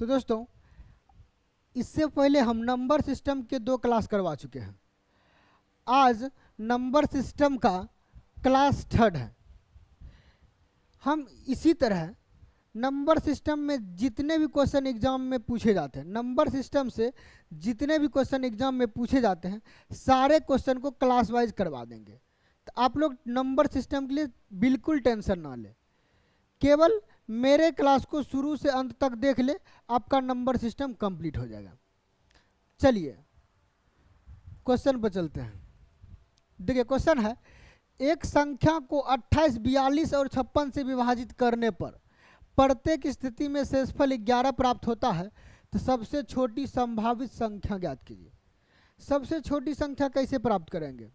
तो दोस्तों इससे पहले हम नंबर सिस्टम के 2 क्लास करवा चुके हैं। आज नंबर सिस्टम का क्लास 3 है। हम इसी तरह नंबर सिस्टम में जितने भी क्वेश्चन एग्जाम में पूछे जाते हैं, नंबर सिस्टम से जितने भी क्वेश्चन एग्जाम में पूछे जाते हैं, सारे क्वेश्चन को क्लास वाइज करवा देंगे। तो आप लोग नंबर सिस्टम के लिए बिल्कुल टेंशन ना लें, केवल मेरे क्लास को शुरू से अंत तक देख ले, आपका नंबर सिस्टम कंप्लीट हो जाएगा। चलिए क्वेश्चन पर चलते हैं। देखिए क्वेश्चन है, एक संख्या को 28, 42 और 56 से विभाजित करने पर प्रत्येक स्थिति में शेषफल 11 प्राप्त होता है, तो सबसे छोटी संभावित संख्या ज्ञात कीजिए। सबसे छोटी संख्या कैसे प्राप्त करेंगे?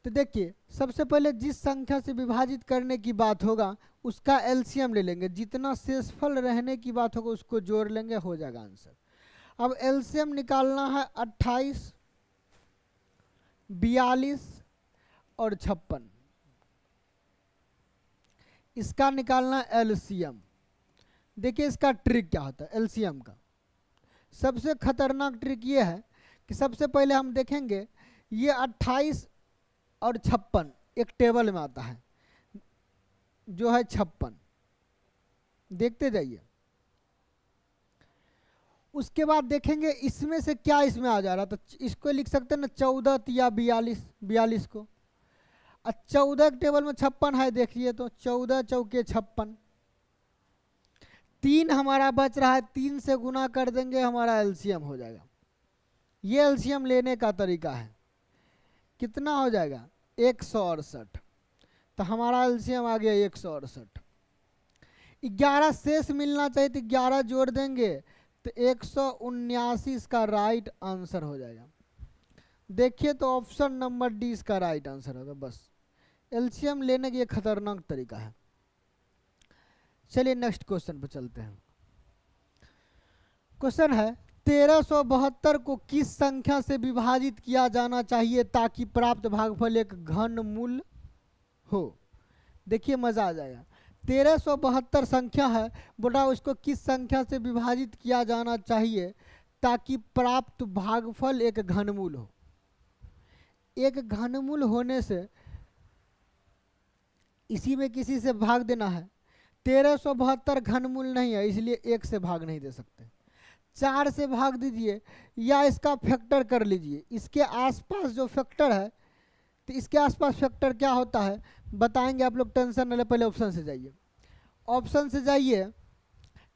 तो देखिए सबसे पहले जिस संख्या से विभाजित करने की बात होगा उसका एलसीएम ले लेंगे, जितना शेषफल रहने की बात होगा उसको जोड़ लेंगे, हो जाएगा आंसर। अब एलसीएम निकालना है 28, 42 और 56, इसका निकालना एलसीएम। देखिए इसका ट्रिक क्या होता है एलसीएम का। सबसे खतरनाक ट्रिक ये है कि सबसे पहले हम देखेंगे ये 28 और 56 एक टेबल में आता है जो है 56, देखते जाइए। उसके बाद देखेंगे इसमें से क्या इसमें आ जा रहा, तो इसको लिख सकते हैं ना 14 या 42 को। 14 टेबल में 56 है, देखिए तो 14 चौके 56। 3 हमारा बच रहा है, 3 से गुना कर देंगे, हमारा एलसीएम हो जाएगा। ये एलसीएम लेने का तरीका है। कितना हो जाएगा? 168। तो हमारा एलसीएम आ गया 168। 11 शेष मिलना चाहिए, तो 11 जोड़ देंगे तो 179 इसका राइट आंसर हो जाएगा। देखिए तो ऑप्शन नंबर डी इसका राइट आंसर होगा। बस एलसीएम लेने का ये खतरनाक तरीका है। चलिए नेक्स्ट क्वेश्चन पर चलते हैं। क्वेश्चन है 1372 को किस संख्या से विभाजित किया जाना चाहिए ताकि प्राप्त भागफल एक घन मूल हो? देखिए मजा आ जाएगा। 1372 संख्या है, बोला उसको किस संख्या से विभाजित किया जाना चाहिए ताकि प्राप्त भागफल एक घनमूल हो। एक घनमूल होने से इसी में किसी से भाग देना है। 1372 घनमूल नहीं है, इसलिए 1 से भाग नहीं दे सकते। 4 से भाग दीजिए या इसका फैक्टर कर लीजिए। इसके आसपास जो फैक्टर है, तो इसके आसपास फैक्टर क्या होता है बताएंगे आप लोग, टेंशन न ले। पहले ऑप्शन से जाइए, ऑप्शन से जाइए।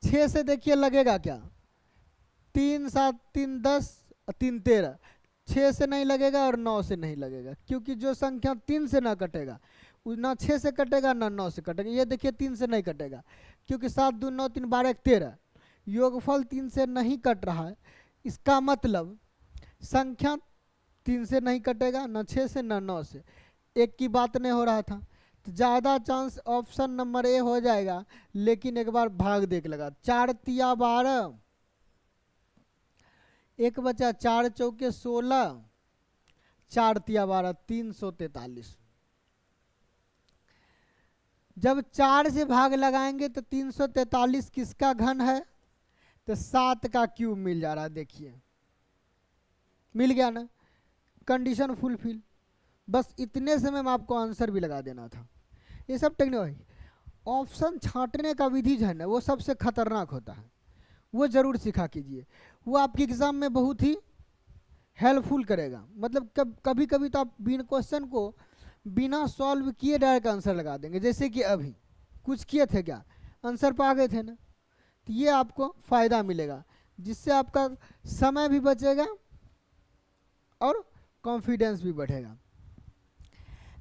6 से देखिए लगेगा क्या? 3 7 3 10 3 13। 6 से नहीं लगेगा और 9 से नहीं लगेगा, क्योंकि जो संख्या 3 से ना कटेगा ना 6 से कटेगा ना 9 से कटेगा। ये देखिए 3 से नहीं कटेगा, क्योंकि 7 2 9 3 12 13, योगफल 3 से नहीं कट रहा है। इसका मतलब संख्या 3 से नहीं कटेगा, ना 6 से ना 9 से। एक की बात नहीं हो रहा था, तो ज़्यादा चांस ऑप्शन नंबर ए हो जाएगा। लेकिन एक बार भाग देख लगा, 4 तिया 12, एक बचा 4 चौके 16, 4 तिया 12 343। जब 4 से भाग लगाएंगे तो 343 किसका घन है? तो 7 का क्यूब मिल जा रहा है। देखिए मिल गया ना, कंडीशन फुलफिल। बस इतने समय में आपको आंसर भी लगा देना था। ये सब टेक्निक, ऑप्शन छांटने का विधि जो है ना वो सबसे खतरनाक होता है, वो जरूर सीखा कीजिए। वो आपके एग्जाम में बहुत ही हेल्पफुल करेगा। मतलब कभी कभी तो आप बिना क्वेश्चन को बिना सॉल्व किए डायरेक्ट आंसर लगा देंगे। जैसे कि अभी कुछ किए थे क्या, आंसर पा गए थे ना, तो ये आपको फायदा मिलेगा, जिससे आपका समय भी बचेगा और कॉन्फिडेंस भी बढ़ेगा।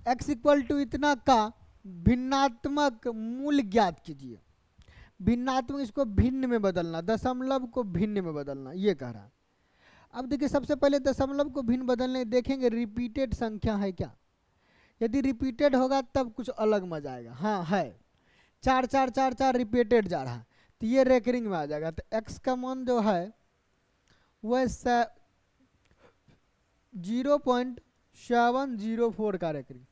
x इक्वल टू इतना का भिन्नात्मक मूल ज्ञात कीजिए। भिन्नात्मक, इसको भिन्न में बदलना, दशमलव को भिन्न में बदलना, ये कह रहा है। अब देखिए सबसे पहले दशमलव को भिन्न बदलने देखेंगे रिपीटेड संख्या है क्या। यदि रिपीटेड होगा तब कुछ अलग मजा आएगा। हाँ है, 4 4 4 4 रिपीटेड जा रहा है, तो ये रेकरिंग में आ जाएगा। तो x का मान जो है वह 0.704 का रेकरिंग।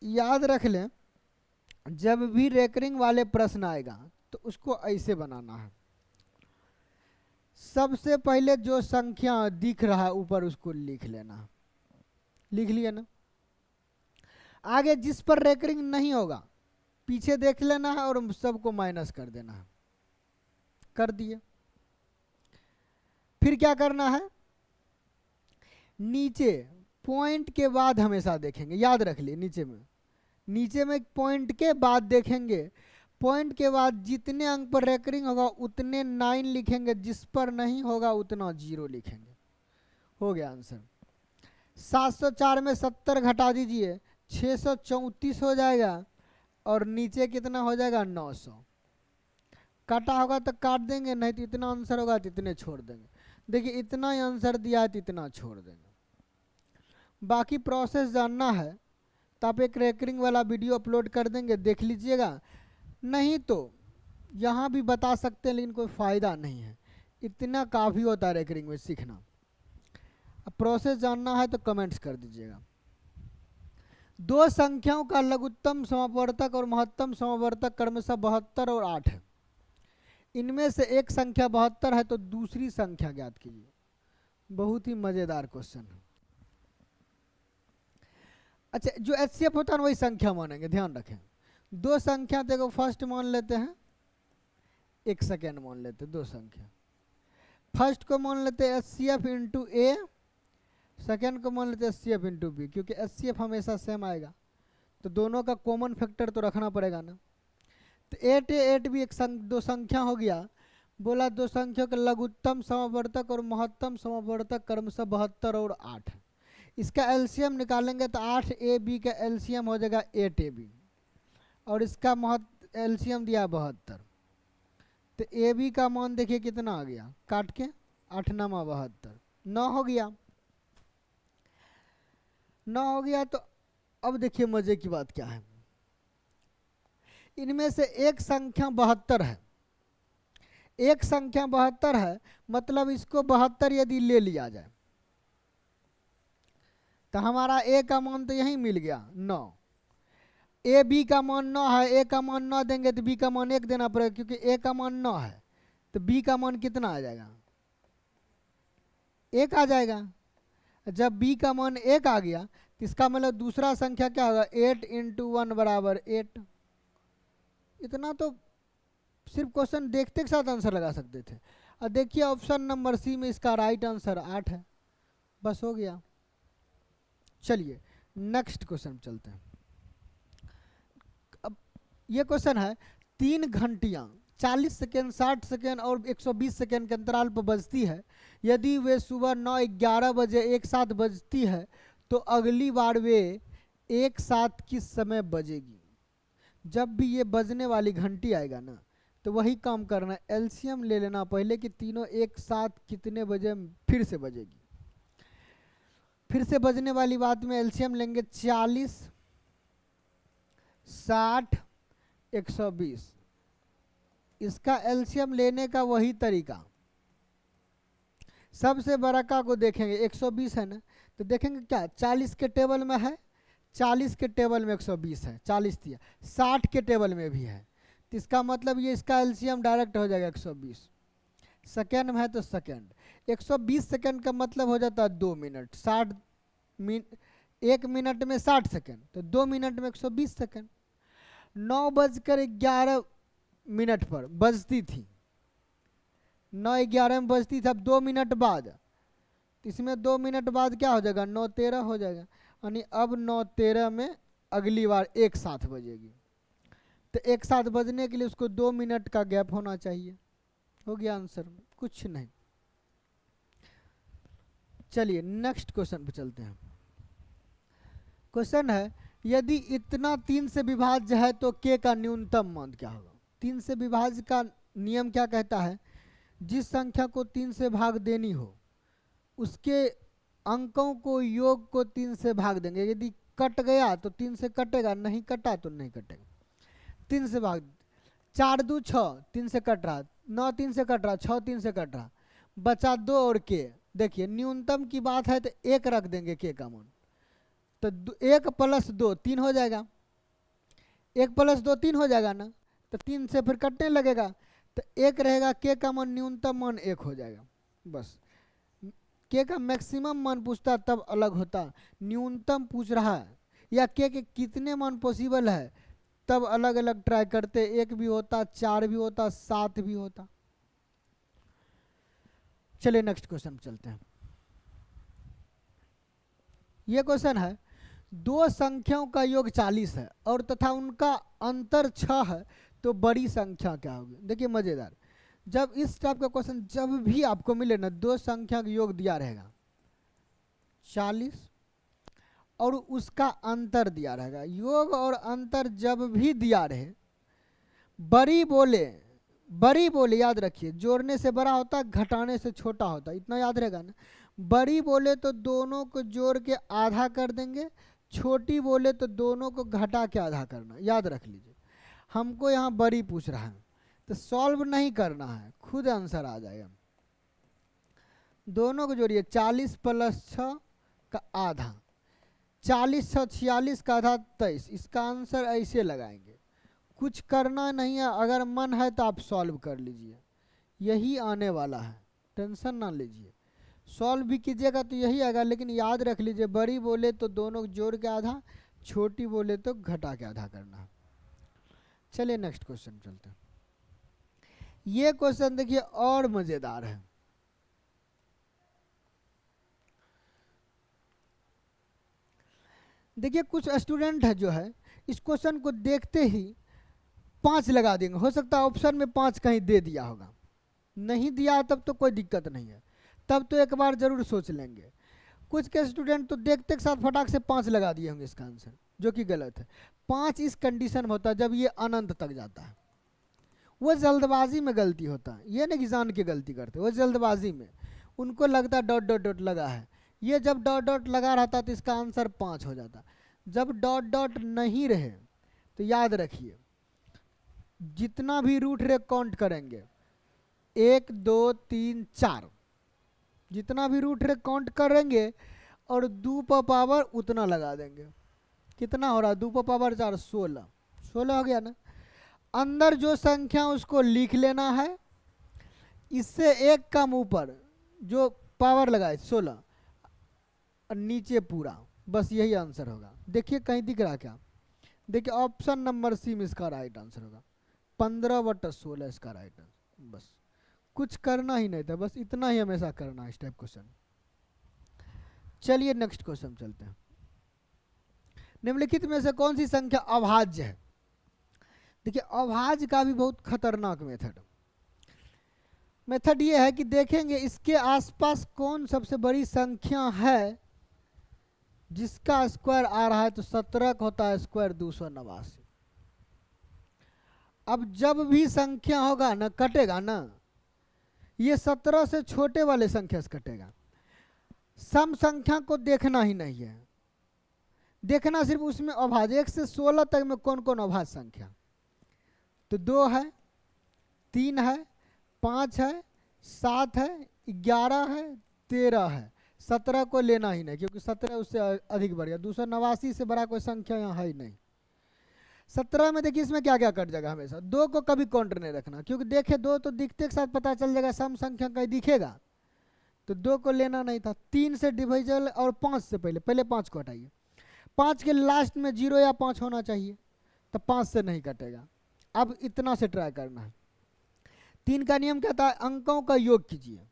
याद रख लें, जब भी रेकरिंग वाले प्रश्न आएगा तो उसको ऐसे बनाना है। सबसे पहले जो संख्या दिख रहा है ऊपर उसको लिख लेना, लिख लिया ना। आगे जिस पर रेकरिंग नहीं होगा पीछे देख लेना है और सबको माइनस कर देना है। कर दिए। फिर क्या करना है, नीचे पॉइंट के बाद हमेशा देखेंगे, याद रख लिए नीचे में पॉइंट के बाद देखेंगे। पॉइंट के बाद जितने अंक पर रेकरिंग होगा उतने 9 लिखेंगे, जिस पर नहीं होगा उतना 0 लिखेंगे। हो गया आंसर। 704 में 70 घटा दीजिए, 634 हो जाएगा और नीचे कितना हो जाएगा 900। काटा होगा तो काट देंगे, नहीं तो इतना आंसर होगा तो इतने छोड़ देंगे। देखिए इतना ही आंसर दिया है तो इतना छोड़ देंगे। बाकी प्रोसेस जानना है तो आप एक रेकरिंग वाला वीडियो अपलोड कर देंगे, देख लीजिएगा। नहीं तो यहाँ भी बता सकते हैं लेकिन कोई फ़ायदा नहीं है, इतना काफ़ी होता है रेकरिंग में सीखना। अब प्रोसेस जानना है तो कमेंट्स कर दीजिएगा। दो संख्याओं का लघुत्तम समापवर्तक और महत्तम समापवर्तक क्रमशः 72 और 8 है। इनमें से एक संख्या 72 है तो दूसरी संख्या ज्ञात कीजिए। बहुत ही मजेदार क्वेश्चन है। अच्छा, जो एचसीएफ होता है ना वही संख्या मानेंगे, ध्यान रखें। दो संख्या देखो, फर्स्ट मान लेते हैं, एक सेकेंड मान लेते हैं। दो संख्या, फर्स्ट को मान लेते हैं एचसीएफ इंटू ए, सेकेंड को मान लेते हैं एचसीएफ इंटू बी, क्योंकि एचसीएफ हमेशा सेम आएगा तो दोनों का कॉमन फैक्टर तो रखना पड़ेगा ना। तो 8 ए 8 भी एक दो संख्या हो गया। बोला दो संख्या का लघुत्तम समापवर्तक और महत्तम समापवर्तक क्रमशः 72 और 8। इसका एलसीएम निकालेंगे तो 8 ए बी का एलसीएम हो जाएगा 8 ए बी, और इसका एलसीएम दिया 72। तो ए बी का मान देखिए कितना आ गया, काट के 8 9 72, 9 हो गया। 9 हो गया। तो अब देखिए मजे की बात क्या है, इनमें से एक संख्या 72 है, एक संख्या 72 है, मतलब इसको 72 यदि ले लिया जाए तो हमारा ए का मान तो यही मिल गया 9। ए बी का मान 9 है, ए का मान 9 देंगे तो बी का मान 1 देना पड़ेगा, क्योंकि ए का मान 9 है तो बी का मान कितना आ जाएगा, 1 आ जाएगा। जब बी का मान 1 आ गया तो इसका मतलब दूसरा संख्या क्या होगा, 8 इंटू 1 बराबर 8। इतना तो सिर्फ क्वेश्चन देखते के साथ आंसर लगा सकते थे। और देखिए ऑप्शन नंबर सी में इसका राइट आंसर 8 है। बस हो गया। चलिए नेक्स्ट क्वेश्चन चलते हैं। अब ये क्वेश्चन है, 3 घंटियां 40 सेकेंड 60 सेकेंड और 120 सेकेंड के अंतराल पर बजती है। यदि वे सुबह 9-11 बजे एक साथ बजती है तो अगली बार वे एक साथ किस समय बजेगी। जब भी ये बजने वाली घंटी आएगा ना तो वही काम करना है, एलसीएम ले लेना पहले कि तीनों एक साथ कितने बजे फिर से बजेगी। फिर से बजने वाली बात में एलसीएम लेंगे 40 60 120। इसका एलसीएम लेने का वही तरीका, सबसे बड़ा का को देखेंगे 120 है ना, तो देखेंगे क्या 40 के टेबल में है, 40 के टेबल में 120 है, 40 दिया, 60 के टेबल में भी है, तो इसका मतलब ये इसका एलसीएम डायरेक्ट हो जाएगा 120। सेकेंड में है तो सेकेंड, 120 सेकेंड का मतलब हो जाता है 2 मिनट, 1 मिनट में 60 सेकेंड तो 2 मिनट में 120 सेकेंड। 9:11 पर बजती थी, 9:11 में बजती थी, अब 2 मिनट बाद, इसमें 2 मिनट बाद क्या हो जाएगा 9:13 हो जाएगा, यानी अब 9:13 में अगली बार एक साथ बजेगी। तो एक साथ बजने के लिए उसको 2 मिनट का गैप होना चाहिए। हो गया आंसर, कुछ नहीं। चलिए नेक्स्ट क्वेश्चन पे चलते हैं। क्वेश्चन है, यदि इतना 3 से विभाज्य है तो k का न्यूनतम मान क्या होगा। 3 से विभाज्य का नियम क्या कहता है, जिस संख्या को 3 से भाग देनी हो उसके अंकों को योग को 3 से भाग देंगे। यदि कट गया तो 3 से कटेगा, नहीं कटा तो नहीं कटेगा। 3 से भाग, 4 2 6 3 से कट रहा, 9 3 से कट रहा, 6 3 से कट रहा, बचा 2 और k। देखिए न्यूनतम की बात है तो 1 रख देंगे k का मान, तो 1 + 2 3 हो जाएगा, 1 + 2 3 हो जाएगा ना। तो 3 से फिर कटने लगेगा, तो 1 रहेगा, के का मान न्यूनतम मान 1 हो जाएगा बस। के का मैक्सिमम मान पूछता तब अलग होता, न्यूनतम पूछ रहा है या के कितने मान पॉसिबल है तब अलग अलग ट्राई करते, 1 भी होता, 4 भी होता, 7 भी होता। चलिए नेक्स्ट क्वेश्चन चलते हैं। ये क्वेश्चन है, दो संख्याओं का योग 40 है और तथा उनका अंतर 6 है, तो बड़ी संख्या क्या होगी। देखिए मजेदार, जब इस टाइप का क्वेश्चन जब भी आपको मिले ना, दो संख्या का योग दिया रहेगा 40 और उसका अंतर दिया रहेगा, योग और अंतर जब भी दिया रहे, बड़ी बोले याद रखिए, जोड़ने से बड़ा होता, घटाने से छोटा होता, इतना याद रहेगा ना। बड़ी बोले तो दोनों को जोड़ के आधा कर देंगे, छोटी बोले तो दोनों को घटा के आधा करना, याद रख लीजिए। हमको यहाँ बड़ी पूछ रहा है तो सॉल्व नहीं करना है, खुद आंसर आ जाएगा। दोनों को जोड़िए, 40 + 6 का आधा, 40 6 46 का आधा 23, इसका आंसर ऐसे लगाएंगे, कुछ करना नहीं है। अगर मन है तो आप सॉल्व कर लीजिए, यही आने वाला है, टेंशन ना लीजिए। सॉल्व भी कीजिएगा तो यही आएगा, लेकिन याद रख लीजिए बड़ी बोले तो दोनों को जोड़ के आधा, छोटी बोले तो घटा के आधा करना है। चलिए नेक्स्ट क्वेश्चन चलते हैं। ये क्वेश्चन देखिए और मजेदार है। देखिए कुछ स्टूडेंट है जो है इस क्वेश्चन को देखते ही 5 लगा देंगे, हो सकता है ऑप्शन में 5 कहीं दे दिया होगा, नहीं दिया तब तो कोई दिक्कत नहीं है, तब तो एक बार जरूर सोच लेंगे। कुछ के स्टूडेंट तो देखते के साथ फटाक से 5 लगा दिए होंगे इसका आंसर, जो कि गलत है। 5 इस कंडीशन में होता है जब ये अनंत तक जाता है, वो जल्दबाजी में गलती होता है, ये नहीं कि जान के गलती करते, वो जल्दबाजी में उनको लगता डॉट डॉट डॉट लगा है, ये जब डॉट डॉट लगा रहता तो इसका आंसर 5 हो जाता। जब डॉट डॉट नहीं रहे तो याद रखिए जितना भी रूट रे काउंट करेंगे 1 2 3 4, जितना भी रूट रे काउंट करेंगे और 2 पर पावर उतना लगा देंगे। कितना हो रहा है 2 पर पावर 4, 16 हो गया ना। अंदर जो संख्या उसको लिख लेना है, इससे एक कम ऊपर जो पावर लगाए 16 और नीचे पूरा, बस यही आंसर होगा। देखिए कहीं दिख रहा क्या, देखिए ऑप्शन नंबर सी में इसका राइट आंसर होगा, 15/16 इसका राइट आंसर। बस कुछ करना ही नहीं था, बस इतना ही हमेशा करना है इस टाइप क्वेश्चन। चलिए नेक्स्ट क्वेश्चन चलते हैं। निम्नलिखित में से कौन सी संख्या अभाज्य है। देखिए अभाज्य का भी बहुत खतरनाक मेथड ये है कि देखेंगे इसके आसपास कौन सबसे बड़ी संख्या है जिसका स्क्वायर आ रहा है, तो 17 का होता है स्क्वायर 289। अब जब भी संख्या होगा ना कटेगा ना, ये 17 से छोटे वाले संख्या से कटेगा। सम संख्या को देखना ही नहीं है, देखना सिर्फ उसमें अभाज्य 1 से 16 तक में कौन कौन अभाज्य संख्या, तो 2 है, 3 है, 5 है, 7 है, 11 है, 13 है। 17 को लेना ही नहीं क्योंकि 17 उससे अधिक बढ़ गया, 289 से बड़ा कोई संख्या यहाँ है ही नहीं। 17 में देखिए इसमें क्या क्या कट जाएगा, हमेशा 2 को कभी काउंटर नहीं रखना, क्योंकि देखे 2 तो दिखते के साथ पता चल जाएगा, सम संख्या कहीं दिखेगा तो 2 को लेना नहीं था। 3 से डिविजल और 5 से पहले 5 को हटाइए, 5 के लास्ट में 0 या 5 होना चाहिए, तो 5 से नहीं कटेगा। अब इतना से ट्राई करना है। 3 का नियम कहता है अंकों का योग कीजिए।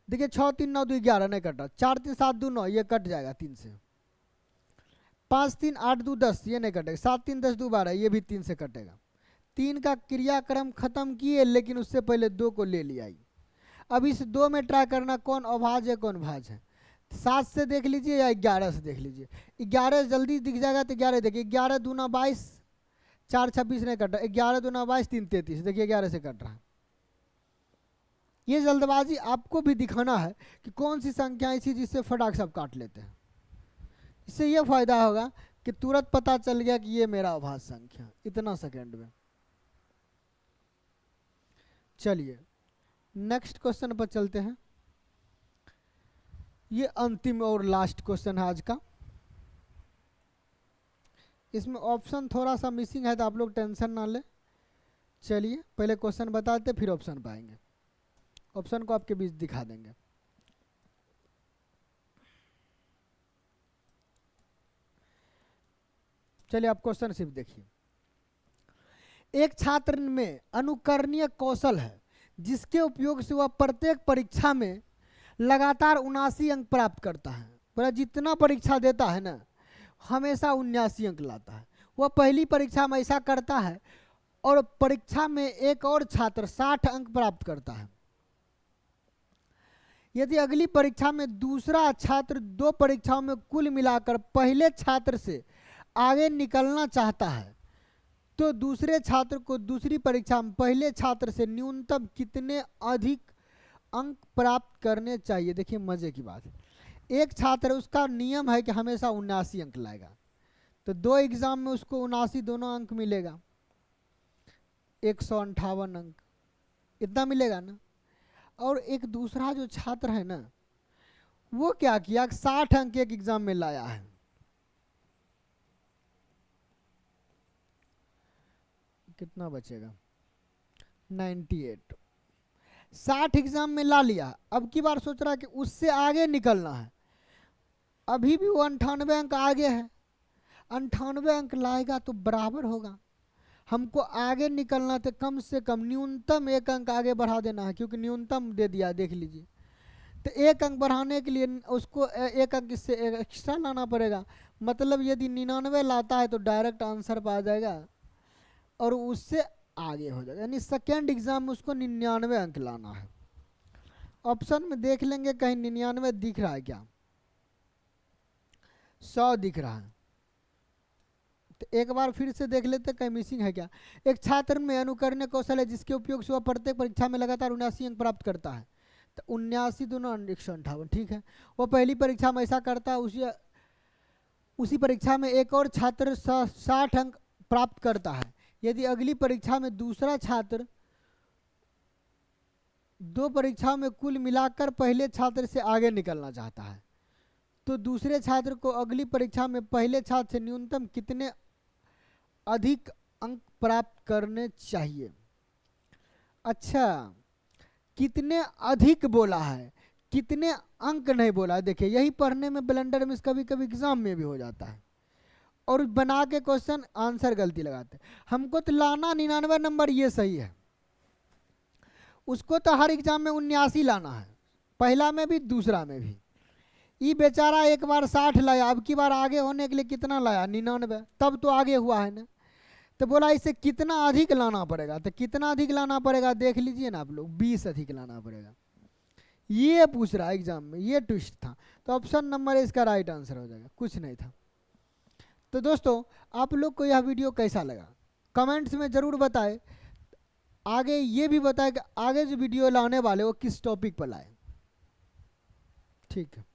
देखिए 6 3 9 2 11 नहीं कट रहा, 4 3 7 2 9 ये कट जाएगा 3 से, 5 3 8 2 10 ये नहीं कटेगा, 7 3 10 2 12 ये भी 3 से कटेगा। 3 का क्रियाक्रम खत्म किए लेकिन उससे पहले 2 को ले लिया। अब इस 2 में ट्राई करना कौन अभाज्य है कौन भाज्य है। 7 से देख लीजिए या 11 से देख लीजिए। 11 जल्दी दिख जाएगा तो 11 देखिए, 11 दूना 22, 4 26 नहीं कट रहा, 11 दूना 22 3 33, देखिए 11 से कट रहा है। ये जल्दबाजी आपको भी दिखाना है कि कौन सी संख्या ऐसी जिससे फटाक सब काट लेते हैं। इससे ये फायदा होगा कि तुरंत पता चल गया कि ये मेरा अभाज्य संख्या, इतना सेकंड में। चलिए नेक्स्ट क्वेश्चन पर चलते हैं। ये अंतिम और लास्ट क्वेश्चन है आज का। इसमें ऑप्शन थोड़ा सा मिसिंग है तो आप लोग टेंशन ना ले, चलिए पहले क्वेश्चन बताते फिर ऑप्शन पाएंगे, ऑप्शन को आपके बीच दिखा देंगे। चलिए आप क्वेश्चन सिर्फ देखिए। एक छात्र में अनुकरणीय कौशल है जिसके उपयोग से वह प्रत्येक परीक्षा में लगातार 79 अंक प्राप्त करता है। पूरा जितना परीक्षा देता है ना हमेशा 79 अंक लाता है। वह पहली परीक्षा में ऐसा करता है और परीक्षा में एक और छात्र 60 अंक प्राप्त करता है। यदि अगली परीक्षा में दूसरा छात्र 2 परीक्षाओं में कुल मिलाकर पहले छात्र से आगे निकलना चाहता है तो दूसरे छात्र को दूसरी परीक्षा में पहले छात्र से न्यूनतम कितने अधिक अंक प्राप्त करने चाहिए। देखिए मजे की बात है, एक छात्र उसका नियम है कि हमेशा 79 अंक लाएगा, तो 2 एग्जाम में उसको 79 दोनों अंक मिलेगा, 158 अंक इतना मिलेगा ना। और एक दूसरा जो छात्र है ना वो क्या किया, 60 अंक एक एग्जाम में लाया है। कितना बचेगा, 98। 60 एग्जाम में ला लिया, अब की बार सोच रहा है कि उससे आगे निकलना है। अभी भी वो 98 अंक आगे है, 98 अंक लाएगा तो बराबर होगा। हमको आगे निकलना तो कम से कम न्यूनतम 1 अंक आगे बढ़ा देना है, क्योंकि न्यूनतम दे दिया देख लीजिए। तो 1 अंक बढ़ाने के लिए उसको 1 अंक इससे एक्स्ट्रा लाना पड़ेगा। मतलब यदि 99 लाता है तो डायरेक्ट आंसर पा जाएगा और उससे आगे हो जाएगा, यानी सेकेंड एग्जाम में उसको 99 अंक लाना है। ऑप्शन में देख लेंगे कहीं 99 दिख रहा है क्या, 100 दिख रहा है, तो एक बार फिर से देख लेते कहीं मिसिंग है क्या। एक छात्र में अनुकरणीय कौशल है जिसके उपयोग से वह प्रत्येक परीक्षा में लगातार 79 अंक प्राप्त करता है। तो 79 दूना 158, ठीक है। वो पहली परीक्षा में ऐसा करता है, उसी परीक्षा में एक और छात्र 60 अंक प्राप्त करता है। यदि अगली परीक्षा में दूसरा छात्र 2 परीक्षाओं में कुल मिलाकर पहले छात्र से आगे निकलना चाहता है तो दूसरे छात्र को अगली परीक्षा में पहले छात्र से न्यूनतम कितने अधिक अंक प्राप्त करने चाहिए। अच्छा, कितने अधिक बोला है, कितने अंक नहीं बोला है। देखिए यही पढ़ने में ब्लंडर मिस कभी कभी एग्जाम में भी हो जाता है और बना के क्वेश्चन आंसर गलती लगाते हैं। हमको तो लाना 99 नंबर, ये सही है। उसको तो हर एग्जाम में 79 लाना है, पहला में भी दूसरा में भी। ये बेचारा एक बार 60 लाया, अब की बार आगे होने के लिए कितना लाया, 99, तब तो आगे हुआ है ना। तो बोला इसे कितना अधिक लाना पड़ेगा, तो कितना अधिक लाना पड़ेगा देख लीजिए ना आप लोग, 20 अधिक लाना पड़ेगा। ये पूछ रहा है एग्जाम में, ये ट्विस्ट था। तो ऑप्शन नंबर इसका राइट आंसर हो जाएगा, कुछ नहीं था। तो दोस्तों आप लोग को यह वीडियो कैसा लगा कमेंट्स में ज़रूर बताएं। आगे ये भी बताएं कि आगे जो वीडियो लाने वाले वो किस टॉपिक पर लाए। ठीक है।